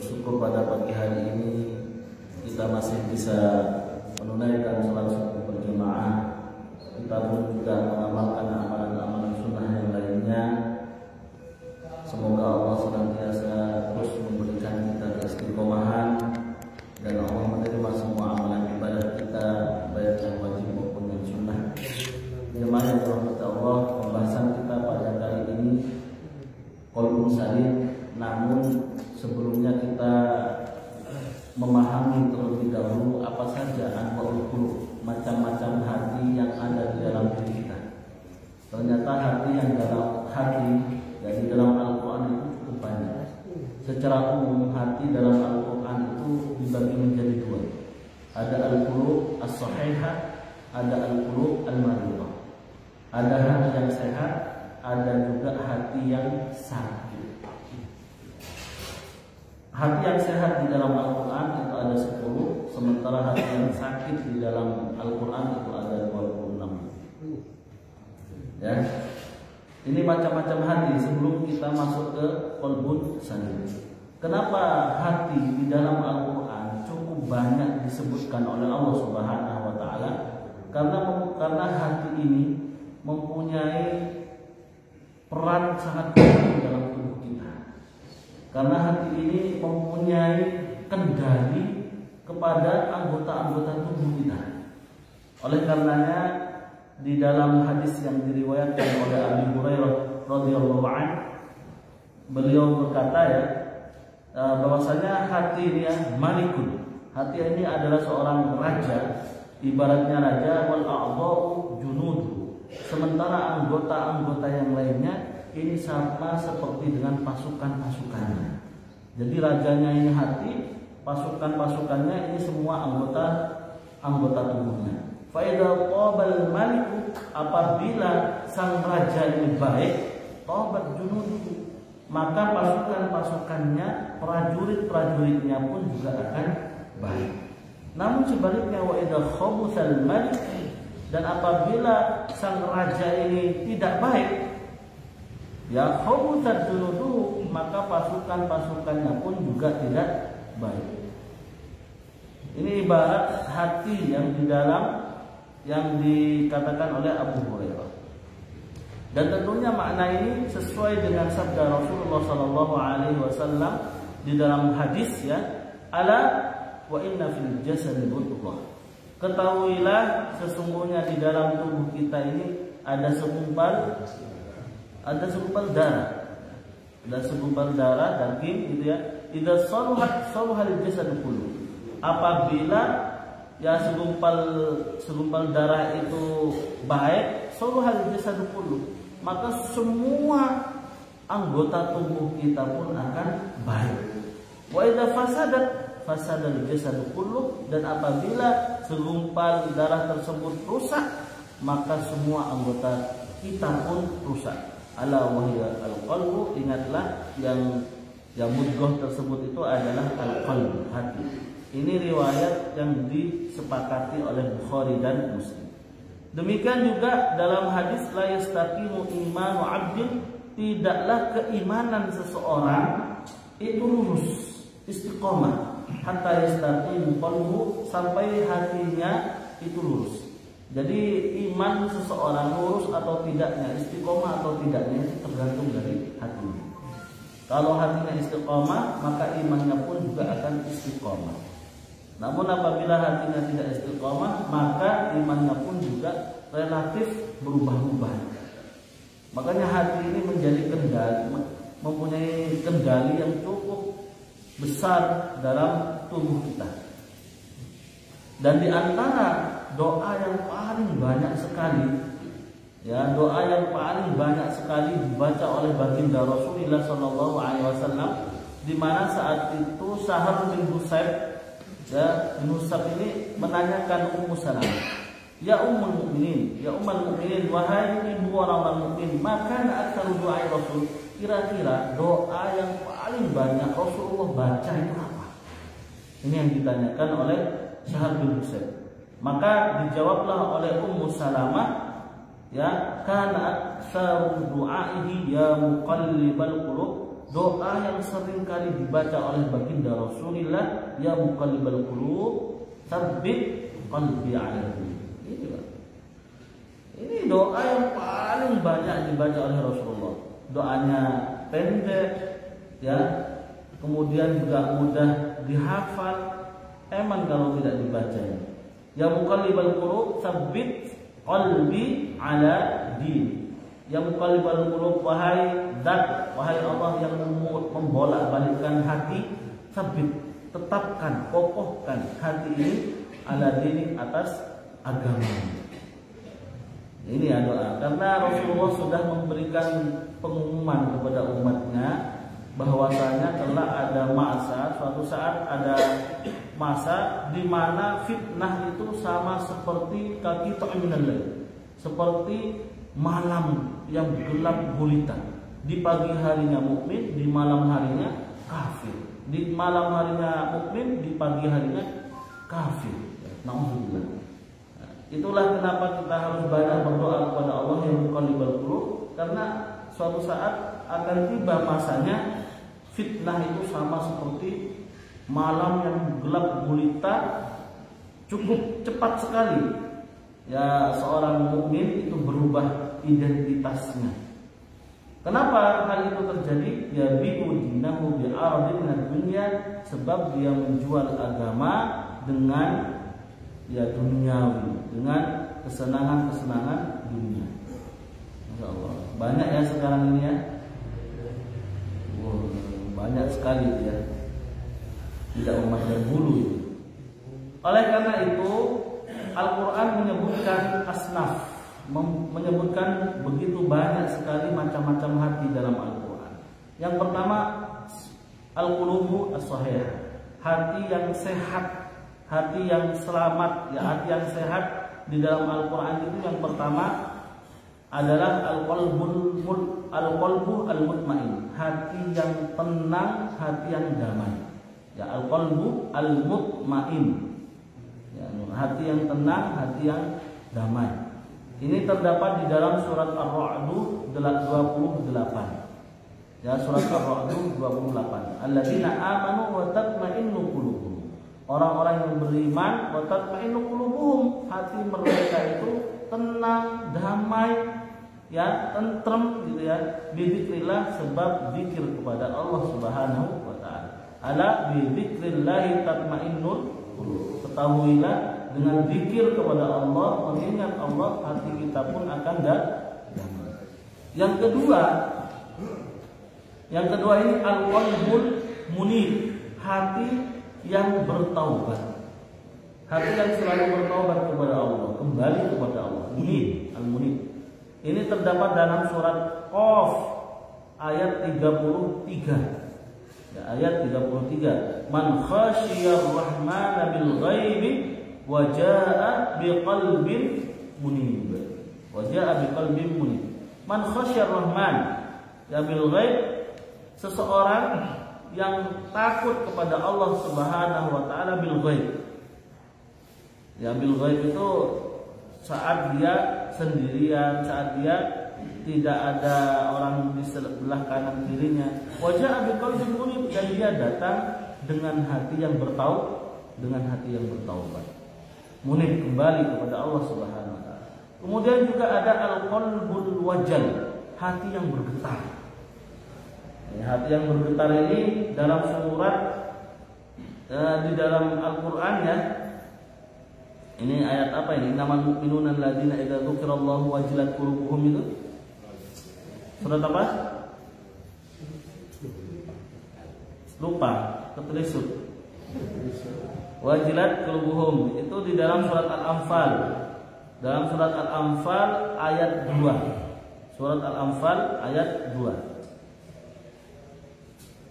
Bersyukur pada pagi hari ini kita masih bisa menunaikan sholat subuh berjamaah. Kita pun juga mengamalkan amalan-amalan sunnah yang lainnya. Semoga Allah senantiasa terus memberikan kita keistiqomahan dan Allah menerima semua amalan ibadah kita, baik yang wajib maupun yang sunnah. Jemaah yang dirahmati Allah, pembahasan kita pada kali ini qalbun salim. Namun sebelumnya kita memahami terlebih dahulu apa saja anwa'ul qulub, macam-macam hati yang ada di dalam diri kita. Ternyata hati yang dalam hati dari dalam Al-Quran itu cukup banyak. Secara umum hati dalam Al-Quran itu dibagi menjadi dua. Ada al-qulub as-sahihah, ada al-qulub al-maridah. Ada hati yang sehat, ada juga hati yang sakit. Hati yang sehat di dalam Al-Quran itu ada 10, sementara hati yang sakit di dalam Al-Quran itu ada 26. Ya, ini macam-macam hati sebelum kita masuk ke qalbun salim. Kenapa hati di dalam Al-Quran cukup banyak disebutkan oleh Allah Subhanahu wa Ta'ala? Karena hati ini mempunyai peran sangat penting dalam tubuh kita. Karena hati ini mempunyai kendali kepada anggota-anggota tubuh kita. Oleh karenanya di dalam hadis yang diriwayatkan oleh Abu Hurairah radhiyallahu anhu, beliau berkata bahwasanya hati ini malikun. Hati ini adalah seorang raja, ibaratnya raja, wal a'dha'u junudu. Sementara anggota-anggota yang lainnya ini sama seperti dengan pasukan-pasukannya. Jadi rajanya ini hati, pasukan-pasukannya ini semua anggota tubuhnya. Fa idza qabal maliku, apabila sang raja ini baik, tabat junuduhu, maka pasukan-pasukannya, prajurit-prajuritnya pun juga akan baik. Namun sebaliknya, wa idza khabusal malik, dan apabila sang raja ini tidak baik, ya khabusat junuduhu, maka pasukan-pasukannya pun juga tidak baik. Ini ibarat hati yang di dalam yang dikatakan oleh Abu Hurairah. Dan tentunya makna ini sesuai dengan sabda Rasulullah sallallahu alaihi wasallam di dalam hadis, ya, ala wa inna fil jasadi mudghah. Ketahuilah sesungguhnya di dalam tubuh kita ini ada segumpal darah. Ada segumpal darah, daging, gitu ya. Idza saluhal jasad kullu. Apabila ya segumpal darah itu baik, saluhal jasad kullu, maka semua anggota tubuh kita pun akan baik. Wa idza fasadal jasad kullu, dan apabila segumpal darah tersebut rusak, maka semua anggota kita pun rusak. Ala wahya al-qalbu, ingatlah yang mudghah tersebut itu adalah al-qalb, hati. Ini riwayat yang disepakati oleh Bukhari dan Muslim. Demikian juga dalam hadis la yastaqimu imanu 'abdin, tidaklah keimanan seseorang itu lurus, istiqomah, hatta yastaqimu qalbuhu, sampai hatinya itu lurus. Jadi iman seseorang lurus atau tidaknya, istiqomah atau tidaknya, itu tergantung dari hatinya. Kalau hatinya istiqomah, maka imannya pun juga akan istiqomah. Namun apabila hatinya tidak istiqomah, maka imannya pun juga relatif berubah-ubah. Makanya hati ini menjadi mempunyai kendali yang cukup besar dalam tubuh kita. Dan di antara doa yang paling banyak sekali, ya, doa yang paling banyak sekali dibaca oleh baginda Rasulullah sallallahu alaihi wasallam, di mana saat itu Sahal bin Husaib, ya, bin Husaib ini menanyakan Ummu Salamah, ya Ummul Mukminin, ya Ummul Mukminin, wahai ibu orang mukmin, maka aktsaru doa Rasul, kira-kira doa yang paling banyak Rasulullah baca itu apa? Ini yang ditanyakan oleh Sahal bin Husaib. Maka dijawablah oleh Ummu Salamah, ya, kana aktsaru du'aihi ya muqallibal qulub doa yang sering kali dibaca oleh baginda Rasulullah, ya muqallibal qulub tsabbit qalbi 'ala dinik. Ini doa yang paling banyak dibaca oleh Rasulullah. Doanya pendek, ya, kemudian juga mudah dihafal. Eman kalau tidak dibacanya. Ya muqallibal qulub tsabbit qalbi 'ala dinik. Ya muqallibal qulub, wahai zat, wahai Allah yang membolak-balikkan hati, sabit, tetapkan, kokohkan hati ini ala dinik, atas agama. Ini ya doa. Karena Rasulullah sudah memberikan pengumuman kepada umatnya bahwasanya telah ada masa, suatu saat ada masa di mana fitnah itu sama seperti kaki ta'minal, seperti malam yang gelap gulita. Di pagi harinya mukmin, di malam harinya kafir. Di malam harinya mukmin, di pagi harinya kafir. Nauzubillah. Itulah kenapa kita harus banyak berdoa kepada Allah yang muqallibal qulub, karena suatu saat akan tiba masanya fitnah itu sama seperti malam yang gelap gulita, cukup cepat sekali. Ya, seorang mukmin itu berubah identitasnya. Kenapa hal itu terjadi? Ya bi'udinahu bi'ardin dunya, sebab dia menjual agama dengan ya duniawi, dengan kesenangan-kesenangan dunia. Masya Allah. Banyak ya sekarang ini ya. Banyak sekali ya. Tidak memandang bulu. Oleh karena itu Al-Quran menyebutkan asnaf, menyebutkan begitu banyak sekali macam-macam hati dalam Al-Quran. Yang pertama, al-qulubu as-sahih, hati yang sehat, hati yang selamat, ya, hati yang sehat di dalam Al-Quran itu yang pertama adalah al-qalbu al-mutmain, hati yang tenang, hati yang damai. Ya, al-qalbu al-mutmain. Ya, hati yang tenang, hati yang damai. Ini terdapat di dalam surat Ar-Ra'd 28. Ya, surat Ar-Ra'd 28. Alladzina amanu wa tatma'innu qulubuhum. Orang-orang yang beriman, wa tatma'innu qulubuhum, hati mereka itu tenang, damai, ya, tentrem gitu ya. Bizikrillah, sebab zikir kepada Allah Subhanahu wa taala. Ala bizikrillah tatma'innul qulub. Ketahuilah, dengan zikir kepada Allah, mengingat Allah, hati kita pun akan damai. Yang kedua ini al-qalbul munib, hati yang bertaubat, hati yang selalu bertaubat kepada Allah, kembali kepada Allah. Munib, al-munib. Ini terdapat dalam surat Qaf ayat 33. Ya, ayat 33. Man khasyiyar rahmana bil ghaibi wa jaa biqalbin munib. Wa jaa biqalbin munib. Man khasyiyar rahman, ya bil ghaib, seseorang yang takut kepada Allah Subhanahu wa taala bil ghaib. Ya, bil ghaib itu saat dia sendirian, saat dia tidak ada orang di sebelah kanan kirinya. Wajah biqalbin munib, dan dia datang dengan hati yang bertaubat. Munib, kembali kepada Allah Subhanahu wa taala. Kemudian juga ada al-qalbul wajal, hati yang bergetar. Hati yang bergetar ini dalam surat di dalam Al-Qur'an ya. Ini ayat apa ini? Innamal mu'minuna alladzina idza dzukirallahu wajilat qulubuhum itu. Surat apa? Lupa, ketelisut. Wajilat qulubuhum itu di dalam surat Al-Anfal. Dalam surat Al-Anfal ayat 2. Surat Al-Anfal ayat 2.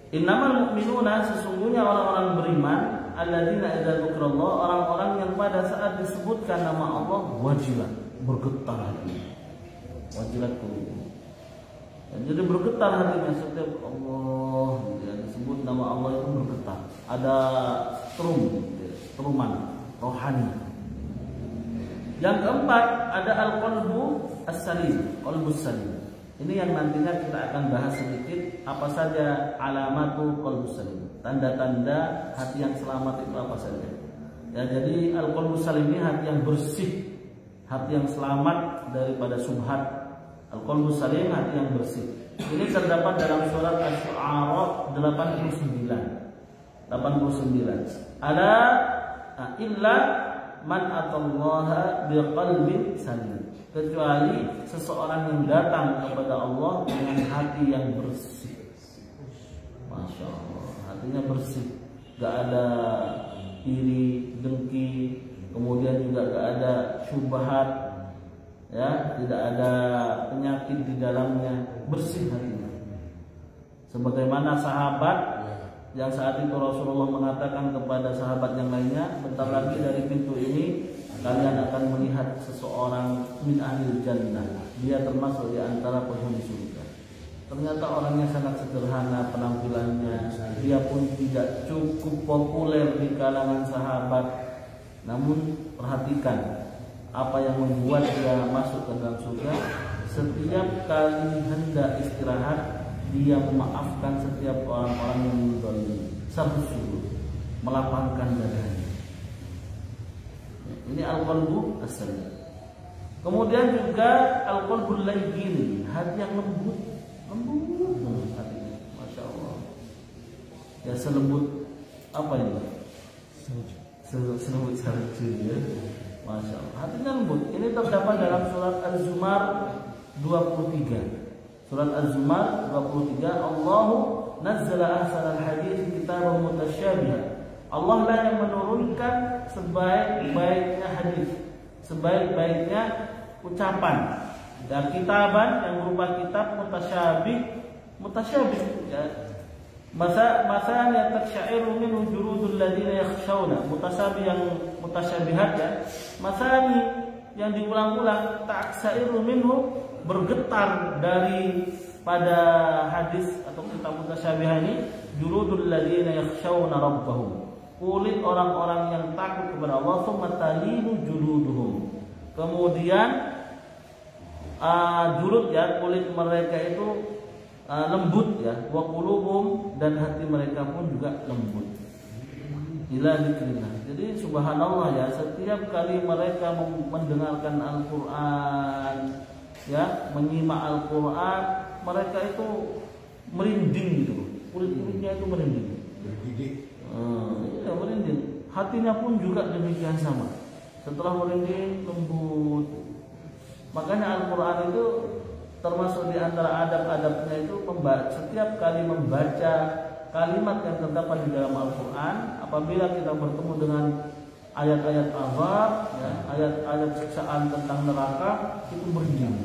Innamal mu'minuna, sesungguhnya orang-orang beriman, alladzina idza dzikrallah, orang-orang yang pada saat disebutkan nama Allah wajilat, bergetar hatinya. Wajilat qulubuhum. Jadi bergetar hatinya setiap Allah ya, disebut nama Allah itu bergetar. Ada struman rohani. Yang keempat ada al-qalbu as-salim, qalbus salim, Ini yang nantinya kita akan bahas sedikit apa saja alamatul qalbus salim. Tanda-tanda hati yang selamat itu apa saja. Ya, jadi al-qalbus salim ini hati yang bersih, hati yang selamat daripada subhat. Al-qalbus salim hati yang bersih. Ini terdapat dalam surat Asy-Syu'ara 89. Ala illa man atallaha biqalbin salim. Kecuali seseorang yang datang kepada Allah dengan hati yang bersih. Masya Allah, hatinya bersih, gak ada iri, dengki, kemudian juga gak ada syubhat, ya, tidak ada penyakit di dalamnya, bersih hatinya. Sebagaimana sahabat yang saat itu Rasulullah mengatakan kepada sahabat yang lainnya, bentar lagi dari pintu ini kalian akan melihat seseorang min ahlil jannah, dia termasuk di antara penghuni surga. Ternyata orangnya sangat sederhana penampilannya, dia pun tidak cukup populer di kalangan sahabat. Namun perhatikan apa yang membuat dia masuk ke dalam surga. Setiap kali hendak istirahat, dia memaafkan setiap orang-orang yang mendzalimi, sabsuh, melapangkan dadanya. Ini al-qalbu as-salim. Kemudian juga al-qalbul layyin, hati yang lembut hatinya, masya Allah. Ya, selembut apa ini? Selembut salju, ya. Masya Allah. Hatinya lembut. Ini terdapat dalam surat Az-Zumar 23. Surat Az-Zumar 23, Allahu nazzala ahsanal hadits kitaban mutasyabihan. Allah lah yang menurunkan sebaik-baiknya hadis, sebaik-baiknya ucapan. Dan kitaban yang berupa kitab mutasyabih, ya. Masanya taksyairu minhu juludul ladzina yakhshawna. Mutasyabih yang mutasyabihat, ya. Masani yang diulang-ulang, taksyairu minhu, bergetar dari pada hadis atau kitab mutasyabih ini, juludul ladzina yakhshawna rabbahum, kulit orang-orang yang takut kepada Allah. Tsumma talinu juluduhum, kemudian julud, ya, kulit mereka itu lembut, ya, wa qulubuhum, dan hati mereka pun juga lembut. Ila dzikrillah. Jadi subhanallah, ya, setiap kali mereka mendengarkan Al-Qur'an, ya, menyimak Al-Qur'an, mereka itu merinding gitu. Kulit-kulitnya itu merinding. Ya, merinding. Hatinya pun juga demikian sama. Setelah merinding, lembut. Makanya Al-Quran itu termasuk di antara adab-adabnya itu setiap kali membaca kalimat yang terdapat di dalam Al-Quran, apabila kita bertemu dengan ayat-ayat azab, ya, ayat-ayat siksaan tentang neraka, itu merinding.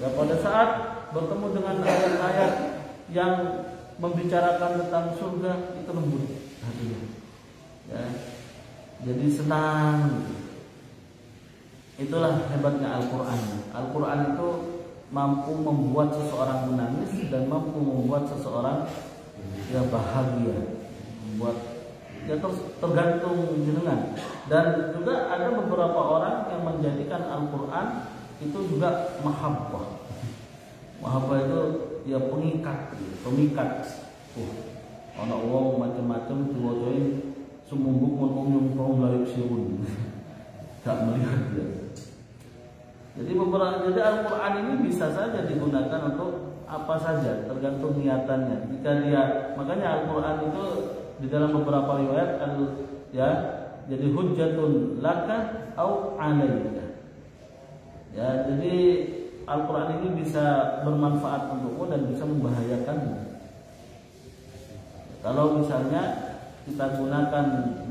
Ya, pada saat bertemu dengan ayat-ayat yang membicarakan tentang surga, itu lembut hatinya, ya, jadi senang. Itulah hebatnya Al-Quran. Al-Quran itu mampu membuat seseorang menangis dan mampu membuat seseorang, ya, bahagia, membuat, ya, tergantung jenengan. Dan juga ada beberapa orang yang menjadikan Al-Quran itu juga mahabbah. Mahabbah itu, ya, pemikat. Ana wong macam-macam diwacain sumumbuk mun umum kaum la yusirun. Tak melihat dia. Jadi Al-Quran ini bisa saja digunakan untuk apa saja, tergantung niatannya. Jika dia, makanya Al-Quran itu di dalam beberapa riwayat, ya, jadi hujjatun laka au alaika. Ya, jadi Al-Quran ini bisa bermanfaat untukmu dan bisa membahayakanmu. Kalau misalnya kita gunakan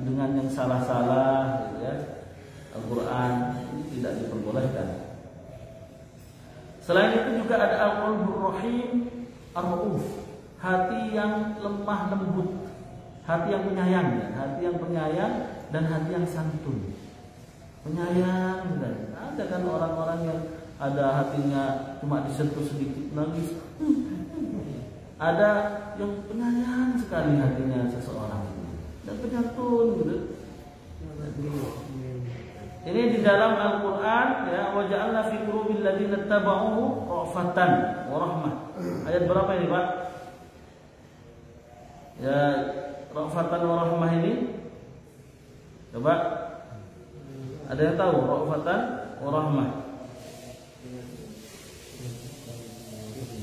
dengan yang salah-salah, gitu, ya, Al-Quran tidak diperbolehkan. Selain itu juga ada Al-Qalbur Rahim Ar-Rauf, hati yang lemah lembut, hati yang penyayang, ya, hati yang penyayang dan hati yang santun. Penyayang, dan ada kan orang-orang yang ada hatinya cuma disentuh sedikit nangis. Ada yang penyayang sekali hatinya seseorang dan penyantun, gitu. Ini di dalam Al-Qur'an ya, wa ja'alna fi qulubil ladzina tabauhu ra'fatan wa rahmah. Ayat berapa ini, Pak? Ya, ra'fatan wa rahmah ini. Coba. Ada yang tahu ra'fatan wa rahmah?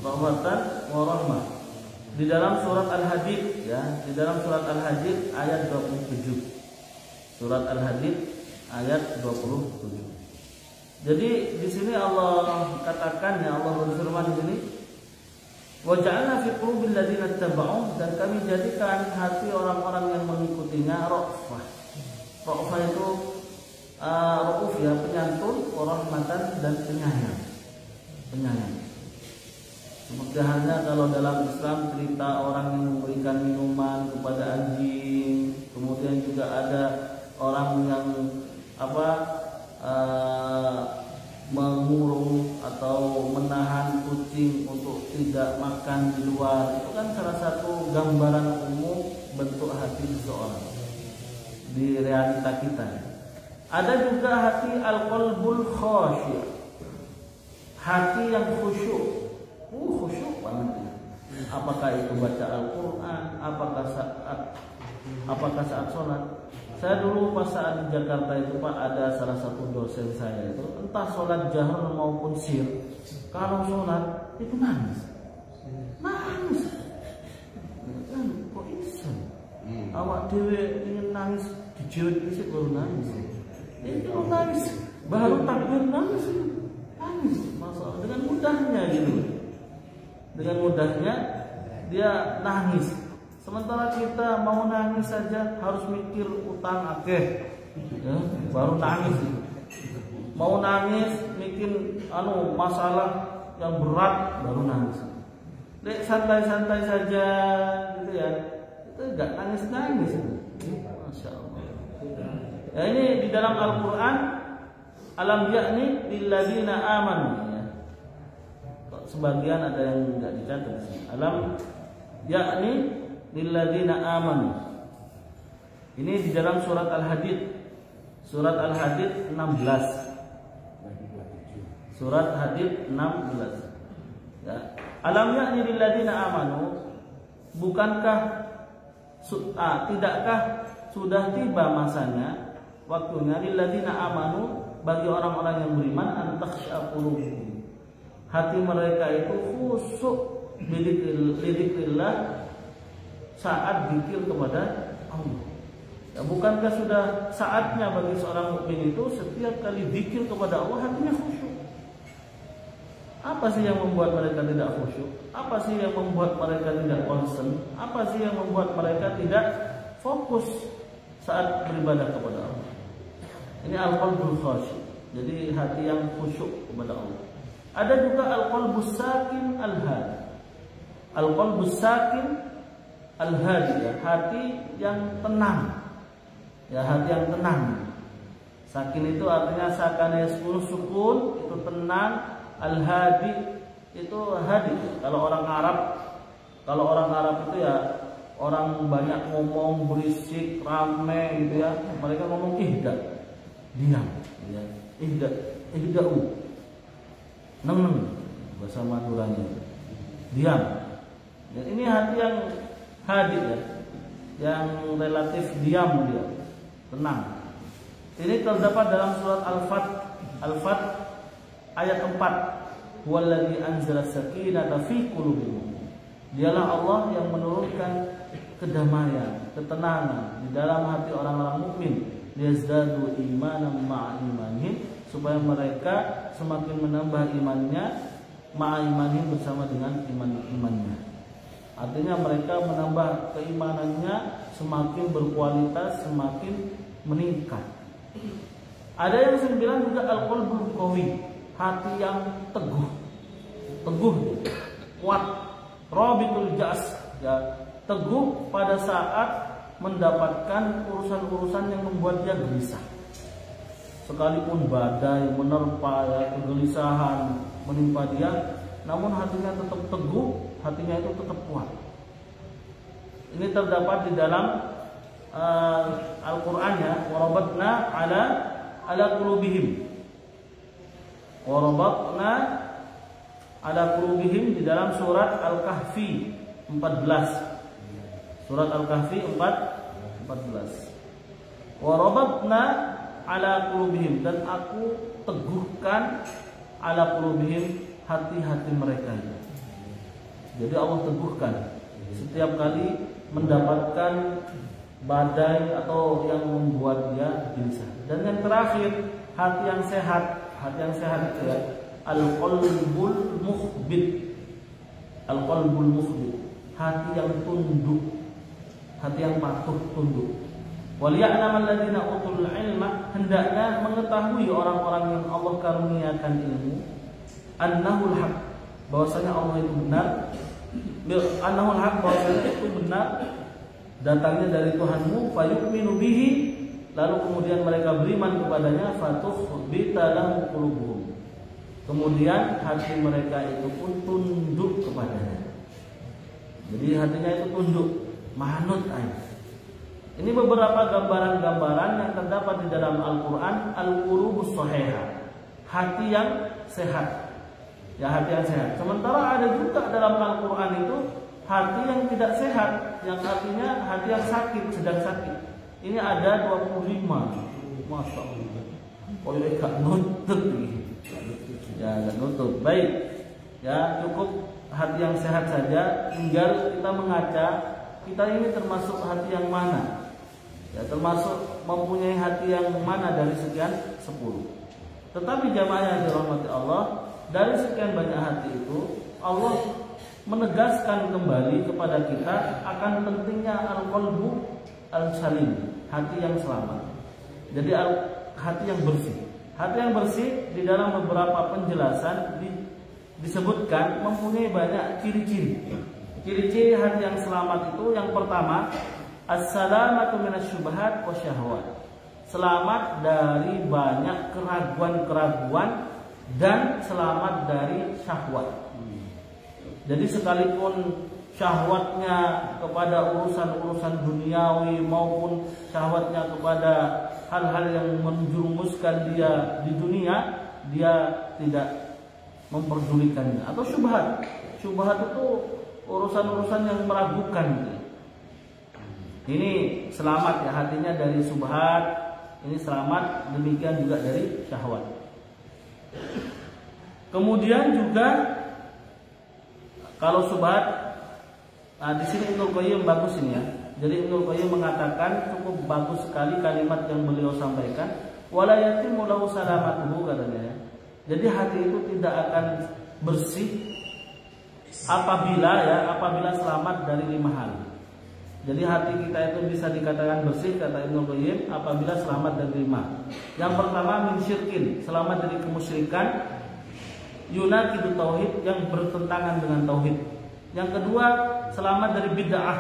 Ra'fatan wa rahmah. Di dalam surat Al-Hadid ya, di dalam surat Al-Hadid ayat 27. Surat Al-Hadid ayat 27. Jadi di sini Allah katakan ya, Allah berfirman di sini, wa ja'alna fi qulubil ladzina tabauh, dan kami jadikan hati orang-orang yang mengikutinya ra'fah. Ra'fah itu rauf ya, penyantun, rahmatan dan penyayang. Penyayang. Seperti halnya kalau dalam Islam cerita orang yang memberikan minuman kepada anjing, kemudian juga ada orang yang mengurung atau menahan kucing untuk tidak makan di luar. Itu kan salah satu gambaran umum bentuk hati seseorang di realita kita. Ada juga hati al-qalbul khasyi', hati yang khusyuk. Khusyuk banget ya. Apakah itu baca Al-Qur'an, apakah saat sholat. Saya dulu pas saat di Jakarta itu, Pak, ada salah satu dosen saya itu, entah sholat jahar maupun sir, kalau sholat itu nangis. Kok bisa? Awak dewe ingin nangis, dijewet isik baru nangis. Itu nangis, baru takbir nangis. Masalah dengan mudahnya gitu. Dengan mudahnya dia nangis. Sementara kita mau nangis saja harus mikir utang akeh, ya, baru nangis. Mau nangis mikir masalah yang berat baru nangis. Dek santai-santai saja gitu ya, itu enggak nangis-nangis. Masya Allah. Ya, ini di dalam Al-Quran, alam yakni lilladzina amanu ya. Sebagian ada yang enggak dicatat di sini. Alam yakni lilladzina amanu. Ini di dalam surat Al-Hadid. Surat Al-Hadid 16. Surat Hadid 16. Ya. Alam yakni lilladzina amanu, bukankah tidakkah sudah tiba masanya, waktunya lilladzina amanu, bagi orang-orang yang beriman, an takhsha qulubuhum, hati mereka itu khusyuk lidzikrillah, saat zikir kepada Allah. Ya, bukankah sudah saatnya bagi seorang mukmin itu setiap kali zikir kepada Allah hatinya khusyuk? Apa sih yang membuat mereka tidak khusyuk? Apa sih yang membuat mereka tidak concern? Apa sih yang membuat mereka tidak fokus saat beribadah kepada Allah? Ini al-qalbul khasyi. Jadi hati yang khusyuk kepada Allah. Ada juga al-qalbus sakin al-hadi. Al-qalbus sakin al-hadi, ya, hati yang tenang. Ya, hati yang tenang. Sakin itu artinya sakana yaskunu sukun, itu tenang. Al-hadi itu hadi. Kalau orang Arab itu ya orang banyak ngomong, berisik, rame gitu ya. Mereka ngomong ihda, diam, ya. Ihda'u. Neng bahasa Maduranya. Diam. Dan ini hati yang hadi ya, yang relatif diam dia, tenang. Ini terdapat dalam surat Al-Fat ayat 4. Huwallazi anzala sakinata fi qulubihim. Dialah Allah yang menurunkan kedamaian, ketenangan di dalam hati orang-orang mukmin. Liyazdadu imanan ma'a imanihim, supaya mereka semakin menambah imannya ma'a imanihim, bersama dengan iman-imannya. Artinya mereka menambah keimanannya, semakin berkualitas, semakin meningkat. Ada yang sembilan juga al-qalbul qawi, hati yang teguh, kuat, rabitul jas, ya, teguh pada saat mendapatkan urusan-urusan yang membuat dia gelisah. Sekalipun badai menerpa, ya, kegelisahan menimpa dia, namun hatinya tetap teguh, hatinya itu tetap kuat. Ini terdapat di dalam Al-Qur'an ya, warabatna ala ala qulubihim. Warabatna ala qulubihim di dalam surat Al-Kahfi 14. Surat Al-Kahfi 14. Warabatna ala qulubihim, dan aku teguhkan ala qulubihim, hati-hati mereka. Jadi Allah teguhkan setiap kali mendapatkan badai atau yang membuat dia gelisah. Dan yang terakhir, hati yang sehat. Hati yang sehat itu ya, al-qalbul mukhbit. Al-qalbul mukhbit, hati yang tunduk, hati yang patuh tunduk. Wal ya'lamu alladziina utul ilma, hendaknya mengetahui orang-orang yang Allah karuniakan ilmu, annahul haq, bahwasanya Allah itu benar, annahul haq, bahwasanya itu benar, datangnya dari Tuhanmu, fayu'minu bihi, lalu kemudian mereka beriman kepadanya, fatukhbita lahum qulubuhum, kemudian hati mereka itu pun tunduk kepadanya. Jadi hatinya itu tunduk, manut aja. Ini beberapa gambaran-gambaran yang terdapat di dalam Al-Quran. Al-qulubus shahihah, hati yang sehat. Ya, hati yang sehat. Sementara ada juga dalam Al-Quran itu hati yang tidak sehat, yang artinya hati yang sakit, sedang sakit. Ini ada 25. Masya Allah. Oh ya, gak nutup nih. Ya, gak nutup. Baik. Ya, cukup hati yang sehat saja. Tinggal kita mengaca, kita ini termasuk hati yang mana? Ya, termasuk mempunyai hati yang mana dari sekian 10. Tetapi jamaah yang dirahmati Allah, dari sekian banyak hati itu Allah menegaskan kembali kepada kita akan pentingnya al-qalbu al-salim, hati yang selamat. Jadi hati yang bersih. Hati yang bersih di dalam beberapa penjelasan disebutkan mempunyai banyak ciri-ciri. Ciri-ciri hati yang selamat itu, yang pertama, as-salamatu minasyubhat wasyahwat. Selamat dari banyak keraguan-keraguan dan selamat dari syahwat. Jadi sekalipun syahwatnya kepada urusan-urusan duniawi maupun syahwatnya kepada hal-hal yang menjerumuskan dia di dunia, dia tidak memperdulikannya. Atau syubhat. Syubhat itu urusan-urusan yang meragukan. Ini selamat ya, hatinya dari syubhat. Ini selamat, demikian juga dari syahwat. Kemudian juga kalau syubhat, nah di sini Ibnu Qayyim bagus ini ya. Jadi Ibnu Qayyim mengatakan cukup bagus sekali kalimat yang beliau sampaikan. Wala yatimu lahu salamatuhu, katanya ya. Jadi hati itu tidak akan bersih apabila selamat dari 5 hal. Jadi hati kita itu bisa dikatakan bersih, kata Ibnu Qayyim, apabila selamat dari 5. Yang pertama, min syirkin, selamat dari kemusyrikan, yunaqidu tauhid, yang bertentangan dengan tauhid. Yang kedua, selamat dari bid'ah,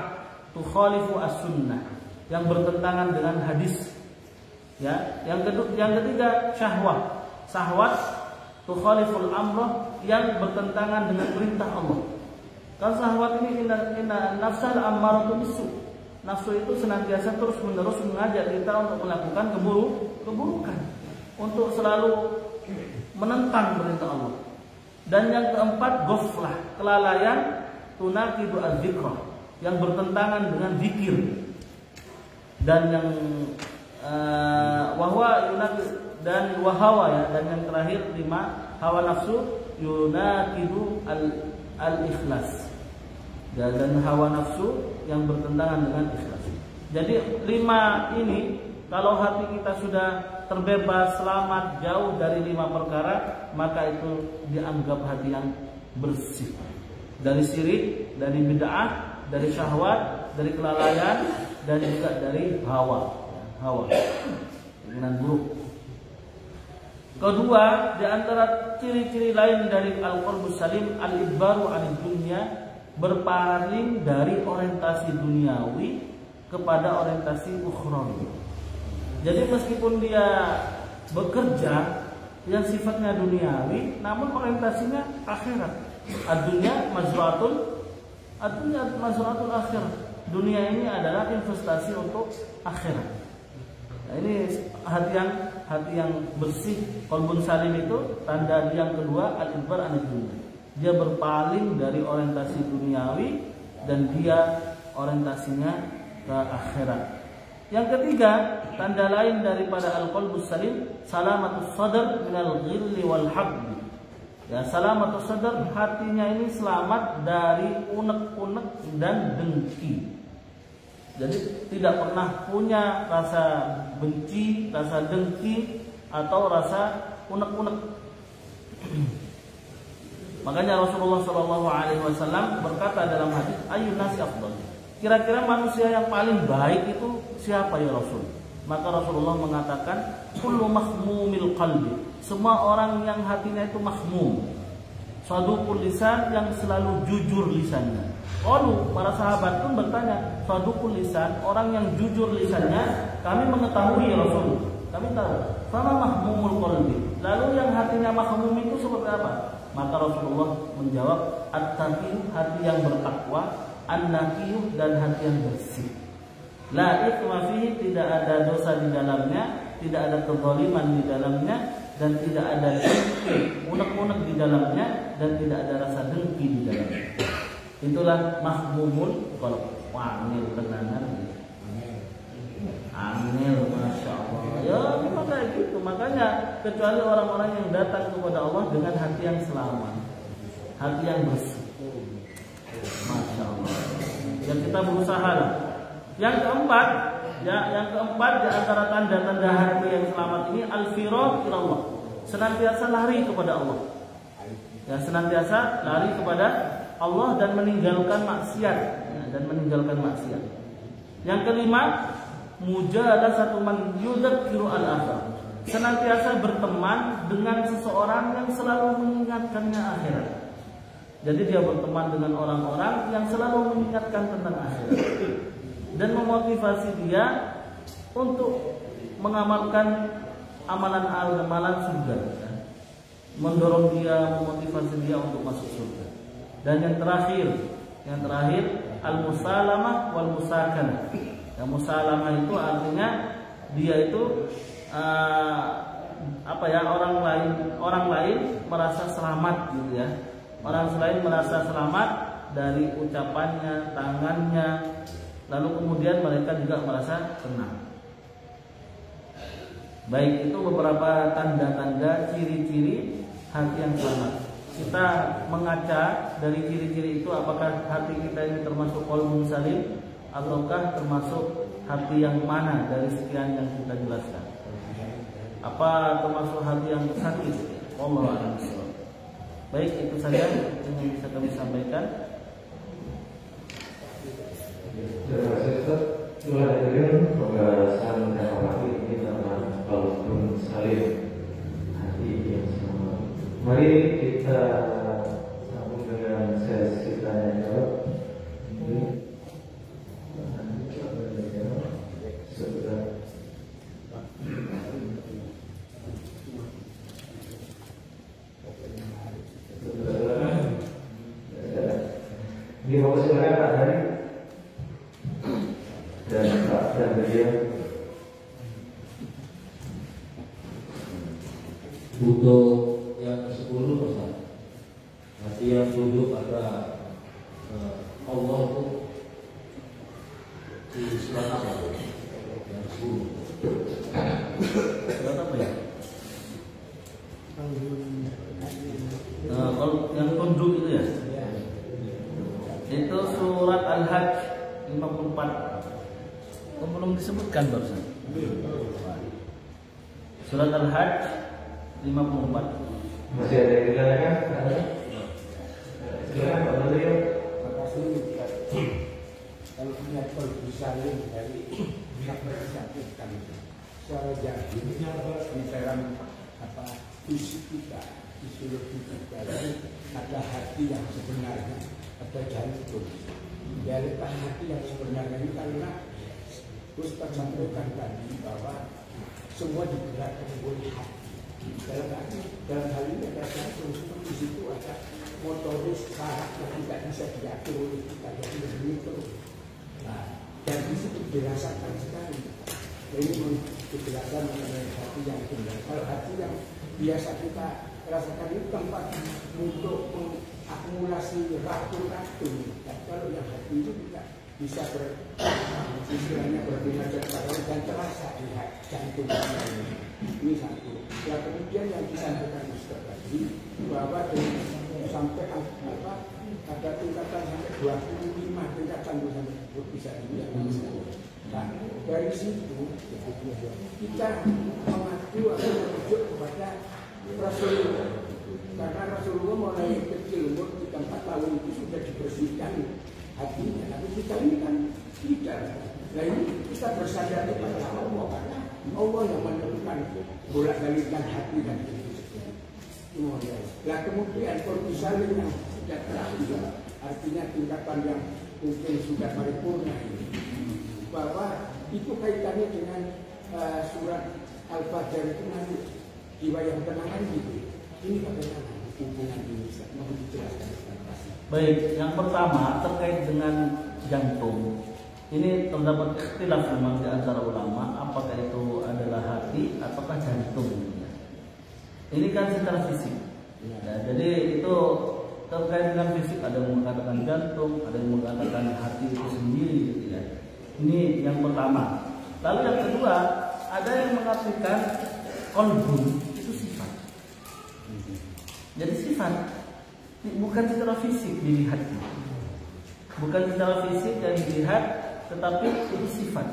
tukhalifu as-sunnah, yang bertentangan dengan hadis. Ya, yang ketiga, syahwat, tukhaliful amrah, yang bertentangan dengan perintah Allah. Kalau syahwat ini inna nafsal ammaratu bisu. Nafsu itu senantiasa terus-menerus mengajak kita untuk melakukan keburukan, untuk selalu menentang perintah Allah. Dan yang keempat, ghaflah, kelalaian, tunaqidu az-zikrah, yang bertentangan dengan zikir. Dan yang wahwa yunaqid, dan wahawa ya, dan yang terakhir 5, hawa nafsu yunaqidu al-ikhlas. Dan hawa nafsu yang bertentangan dengan ikhlas. Jadi 5 ini, kalau hati kita sudah terbebas, selamat, jauh dari 5 perkara, maka itu dianggap hati yang bersih. Dari syirik, dari bid'ah, dari syahwat, dari kelalaian, dan juga dari hawa, keinginan buruk. Kedua, di antara ciri-ciri lain dari al-qalbus salim, al-idbaru anid dunya, berpaling dari orientasi duniawi kepada orientasi ukhrawi. Jadi meskipun dia bekerja yang sifatnya duniawi, namun orientasinya akhirat. Ad-dunya mazra'atul akhirat. Dunia ini adalah investasi untuk akhirat. Nah, ini hati yang bersih, qalbun salim itu tanda yang kedua al-idbar anid dunya. Dia berpaling dari orientasi duniawi dan dia orientasinya ke akhirat. Yang ketiga, tanda lain daripada al-qalbus salim, salamatus sadar minal ghilli wal habbi. Ya, salamatus sadar, hatinya ini selamat dari unek-unek dan dengki. Jadi tidak pernah punya rasa benci, rasa dengki atau rasa unek-unek. Makanya Rasulullah SAW berkata dalam hadis, ayyun nasi afdal. Kira-kira manusia yang paling baik itu siapa ya Rasul? Maka Rasulullah mengatakan, kullu mahmumil qalbi. Semua orang yang hatinya itu mahmum. Saduqul lisan, yang selalu jujur lisannya. Lalu para sahabat pun bertanya, saduqul lisan, orang yang jujur lisannya, kami mengetahui ya Rasul. Kami tahu. Sama mahmumul qalbi. Lalu yang hatinya mahmum itu seperti apa? Maka Rasulullah menjawab, at-taqiyyu, hati yang bertakwa, an-naqiyyu, dan hati yang bersih. La ithma fihi, tidak ada dosa di dalamnya, tidak ada kezaliman di dalamnya, dan tidak ada dengki, unek-unek di dalamnya, dan tidak ada rasa dengki di dalamnya. Itulah mahmumul qalb. Wangil tenanan. Angel, masya Allah. Ya memang kayak gitu. Makanya kecuali orang-orang yang datang kepada Allah dengan hati yang selamat, hati yang bersih. Masya Allah. Dan kita berusaha lah. Yang keempat di antara tanda-tanda hati yang selamat ini al-firaq ila Allah. Senantiasa lari kepada Allah. Ya, senantiasa lari kepada Allah dan meninggalkan maksiat. Ya, dan meninggalkan maksiat. Yang kelima, mujalasatu man yudzakiru al-akhirah. Senantiasa berteman dengan seseorang yang selalu mengingatkannya akhirat. Jadi dia berteman dengan orang-orang yang selalu mengingatkan tentang akhirat dan memotivasi dia untuk mengamalkan amalan surga, mendorong dia, memotivasi dia untuk masuk surga. Dan yang terakhir al-musalamah wal musakanah. Yang musalamah itu artinya dia itu orang lain merasa selamat gitu ya. Orang lain merasa selamat dari ucapannya, tangannya, lalu kemudian mereka juga merasa tenang. Baik, itu beberapa tanda-tanda ciri-ciri hati yang selamat. Kita mengaca dari ciri-ciri itu apakah hati kita ini termasuk qalbun salim ataukah termasuk hati yang mana dari sekian yang kita jelaskan. Apa termasuk hati yang sakit? Wallahu a'lam. Baik, itu saja yang bisa kami sampaikan. Terima kasih Ustaz. Itulah hadirin pembahasan tema ini tentang qalbun salim, hati yang selamat. Mari kita sambung dengan sesi tanya jawab. Dipersilakan Pak Hari dan Pak dan beliau. Butuh yang ke-10 Ustaz. Hati yang tunduk pada Allah itu di surat apa? Yang 10. Surat apa ya? Kalau yang tunduk itu ya? Itu surat Al-Hajj 54. Belum disebutkan barusan. Surat Al-Hajj 54. Masih ada yang ditanyakan? Silakan Pak Beliau. Kalau punya qalbun salim dari pihak bersangkutan secara jahil di dalam fisik kita, fisiologi kita, ada hati yang sebenarnya, ada jantung. Realitas hati yang sebenarnya ini karena Ustaz sampaikan tadi bahwa semua digerakkan oleh hati. Dalam hal ini ada jantung, di situ ada motoris saraf yang tidak bisa diatur oleh kita, jadi begitu. Nah, dan di situ dirasakan sekali Ini kejelasan mengenai hati yang tunggal. Kalau hati yang biasa kita rasakan itu tempat untuk mengakumulasi racun-racun. Dan kalau yang hati itu tidak bisa istilahnya berbinasa dan terasa di jantung ini satu. Ya kemudian yang disampaikan Ustaz tadi bahwa sampai ada tingkatan sampai 25 tingkatan sampai bisa dilihat. Nah, dari situ kita mengacu atau merujuk kepada Rasulullah. Karena Rasulullah mulai kecil umur 3-4 tahun itu sudah dibersihkan hatinya, tapi kita ini kan tidak. Nah ini kita bersandar kepada Allah karena Allah yang menentukan bolak-balikkan hati dan itu. Nah kemudian kortisalin yang sudah terakhir, artinya tingkatan yang mungkin sudah paripurna ini, bahwa itu kaitannya dengan surat Al-Fajr itu nanti jiwa yang tenangan gitu. Ini bagaimana hubungan ini? Mohon dijelaskan. Baik, yang pertama terkait dengan jantung. Ini terdapat ikhtilaf memang di antara ulama apakah itu adalah hati ataukah jantung. Ini kan secara fisik. Ya, jadi itu terkait dengan fisik, ada yang mengatakan jantung, ada yang mengatakan hati itu sendiri gitu ya. Ini yang pertama. Lalu yang kedua, ada yang mengatakan qalbun itu sifat. Jadi sifat bukan secara fisik dilihat, bukan secara fisik yang dilihat, tetapi itu sifat.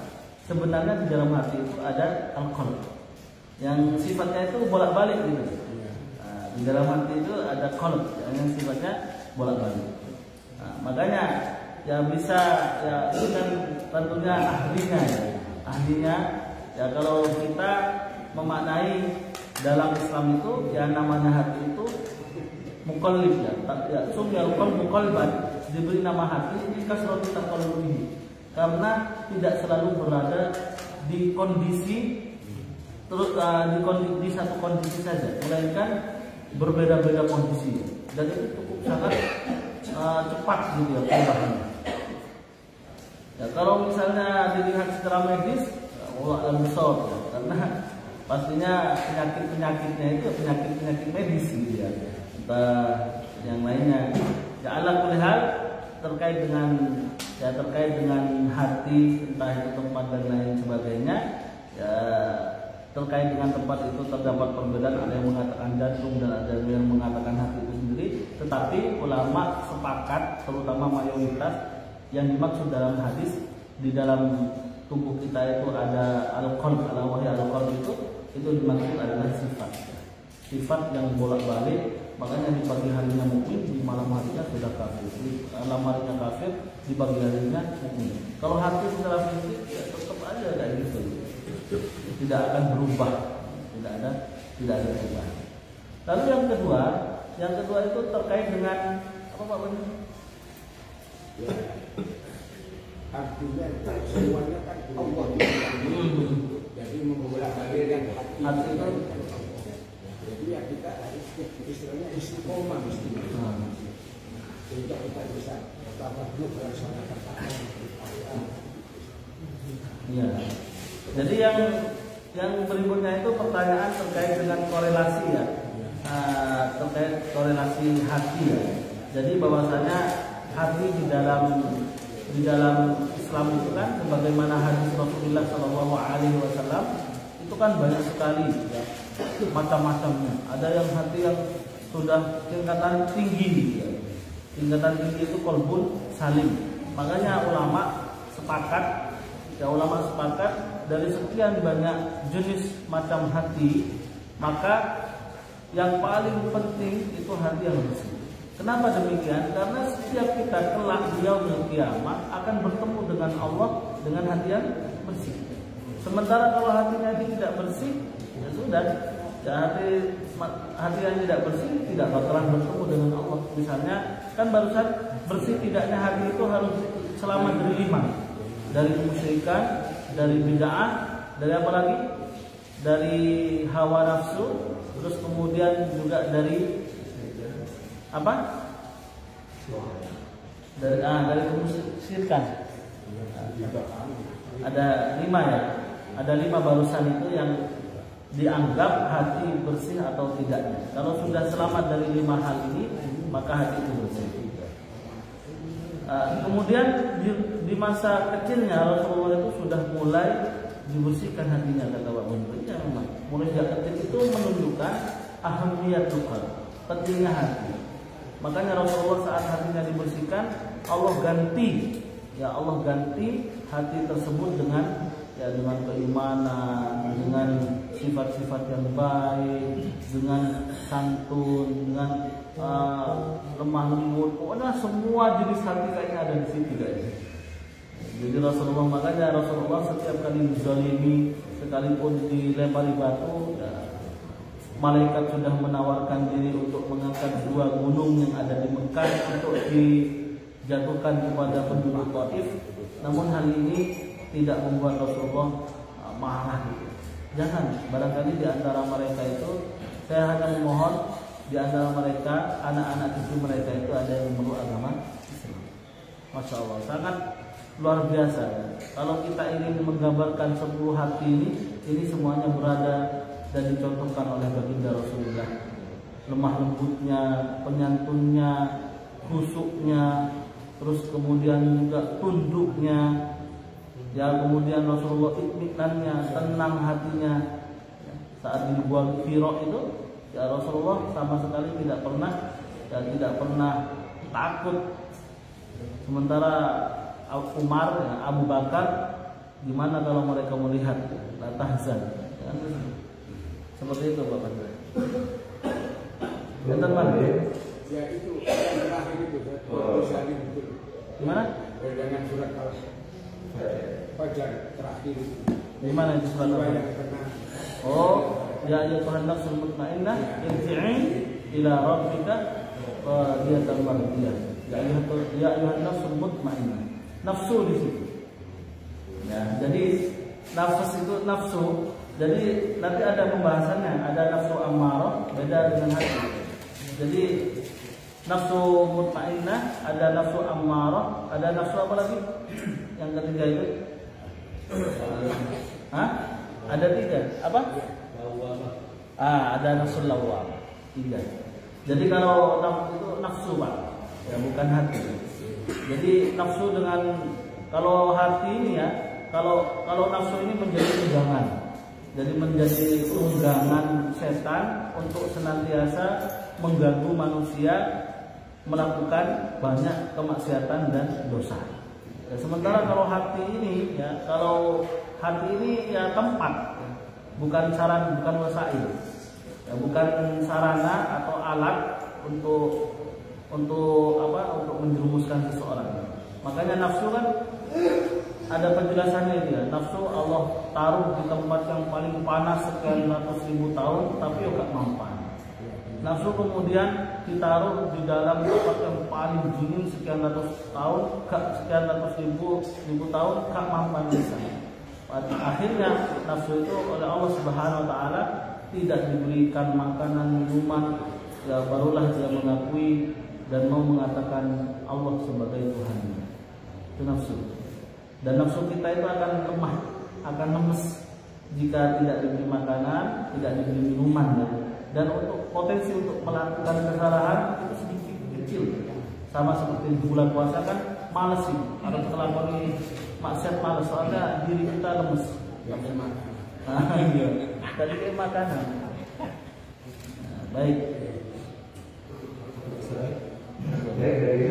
Sebenarnya di dalam hati itu ada al-qalb, yang sifatnya itu bolak-balik gitu. Nah, di dalam hati itu ada qalb, yang sifatnya bolak-balik. Nah, makanya ya bisa ya itu kan tentunya ahlinya ya kalau kita memaknai dalam Islam itu ya namanya hati itu muqallib ya, sumyal qalbu qalban, diberi nama hati ini kasratu taqallubihi karena tidak selalu berada di kondisi terus di satu kondisi saja, melainkan berbeda-beda kondisi dan itu cukup sangat cepat gitu ya perubahannya. Ya, kalau misalnya dilihat secara medis, Allah al-musawwab ya, karena pastinya penyakitnya itu penyakit medis gitu ya. Yang lainnya ya ala kulli hal terkait dengan hati, entah itu tempat dan lain sebagainya ya, terkait dengan tempat itu terdapat perbedaan, ada yang mengatakan jantung dan ada yang mengatakan hati itu sendiri, tetapi ulama sepakat terutama mayoritas yang dimaksud dalam hadis di dalam tubuh kita itu ada al-qalb, al-qalb itu dimaksud adalah sifat yang bolak-balik. Makanya di pagi harinya mukmin, di malam harinya sudah kafir. Di malam harinya kafir, di pagi harinya mukmin. Kalau hati secara fisik ya tetap aja kayak gitu. Tidak akan berubah. Tidak ada perubahan. Lalu yang kedua itu terkait dengan apa Pak Bani? Ya, artinya semuanya kan Allah. Jadi membolak-balikkan hati itu. Jadi ya kita harus istilahnya istiqomah sehingga kita bisa tawaduk melaksanakan Iya. Jadi yang berikutnya itu pertanyaan terkait dengan korelasi ya, terkait korelasi hati ya. Jadi bahwasanya hati di dalam Islam itu kan sebagaimana hadis Rasulullah SAW itu kan banyak sekali ya, macam-macamnya. Ada yang hati yang sudah tingkatan tinggi ya. Tingkatan tinggi itu qalbun salim. Makanya ulama sepakat dari sekian banyak jenis macam hati, maka yang paling penting itu hati yang bersih. Kenapa demikian? Karena setiap kita kelak di yaumul kiamat akan bertemu dengan Allah dengan hati yang bersih. Sementara kalau hatinya tidak bersih, ya sudah. Ya, hati yang tidak bersih tidak bakalan bertemu dengan Allah. Misalnya kan barusan bersih tidaknya hati itu harus selamat dari 5, dari kemusyrikan, dari bid'ah, dari apa lagi? Dari hawa nafsu, terus kemudian juga dari apa? Dari kemusyrikan. Ada 5 ya. Ada 5 barusan itu yang dianggap hati bersih atau tidaknya. Kalau sudah selamat dari 5 hal ini, maka hati itu bersih. Kemudian di masa kecilnya Rasulullah itu sudah mulai dibersihkan hatinya, kata Pak Bunda. Ya, memang mulai sejak kecil itu menunjukkan ahamiyatul qalb, pentingnya hati. Makanya Rasulullah saat hatinya dibersihkan, Allah ganti hati tersebut dengan keimanan, dengan sifat-sifat yang baik, dengan santun, dengan lemah lembut. Pokoknya semua jenis hati kayaknya ada di situ guys. Jadi makanya Rasulullah setiap kali dizalimi, sekalipun dilempari batu, malaikat sudah menawarkan diri untuk mengangkat 2 gunung yang ada di Mekah untuk dijatuhkan kepada penduduk Taif. Namun hal ini tidak membuat Rasulullah marah. Jangan, barangkali di antara mereka itu, saya hanya memohon di antara mereka, anak-anak cucu mereka itu ada yang memeluk agama Islam. Masya Allah, sangat luar biasa. Kalau kita ingin menggambarkan 10 hati ini semuanya berada dan dicontohkan oleh baginda Rasulullah. Lemah lembutnya, penyantunnya, khusyuknya, terus kemudian juga tunduknya. Ya, kemudian Rasulullah itminannya, tenang hatinya. Saat di Gua Hira itu, ya Rasulullah sama sekali tidak pernah takut. Sementara Umar, ya, Abu Bakar, gimana kalau mereka melihat la tahzan? Ya, seperti itu Bapak. Benar Pak? Ya itu terakhir itu Salim itu. Gimana? Dengan surat Al-Fajar terakhir itu. Di mana itu surat Al-Fajar? Oh, ya ayyuhan nafsul mutmainnah irji'i ila rabbika radiyatan mardiyah. Ya ayyuhan nafsul mutmainnah. Nafsu di situ. Ya, jadi nafsu itu nafsu. Jadi nanti ada pembahasannya, ada nafsu ammarah beda dengan hati. Jadi nafsu mutmainnah, ada nafsu ammarah, ada nafsu apa lagi? Yang ketiga itu? Hah? Ada 3. Apa? Ada nafsu lawwam. 3. Jadi kalau nafsu itu nafsu Pak, ya bukan hati. Jadi nafsu dengan kalau hati ini ya, kalau nafsu ini menjadi tunggangan. Jadi menjadi tunggangan setan untuk senantiasa mengganggu manusia melakukan banyak kemaksiatan dan dosa. Ya, sementara kalau hati ini ya, tempat, bukan sarana, bukan wasail. Ya, bukan sarana atau alat untuk menjerumuskan seseorang. Makanya nafsu kan ada penjelasannya itu ya. Nafsu Allah taruh di tempat yang paling panas sekian ratus ribu tahun, tapi gak mempan. Nafsu kemudian ditaruh di dalam tempat yang paling dingin sekian ratus ribu tahun, gak mempan bisa. Akhirnya nafsu itu oleh Allah Subhanahu Wa Taala tidak diberikan makanan, minuman, ya barulah dia mengakui dan mau mengatakan Allah sebagai Tuhannya. Itu nafsu. Dan nafsu kita itu akan lemah, akan lemes jika tidak diberi makanan, tidak diberi minuman ya. Dan untuk potensi untuk melakukan kesalahan itu sedikit kecil. Sama seperti di bulan puasa kan males sih. Kalau setelah ini maksiat males, soalnya diri kita lemes. Iya. Tadi kayak makanan. Baik. Dari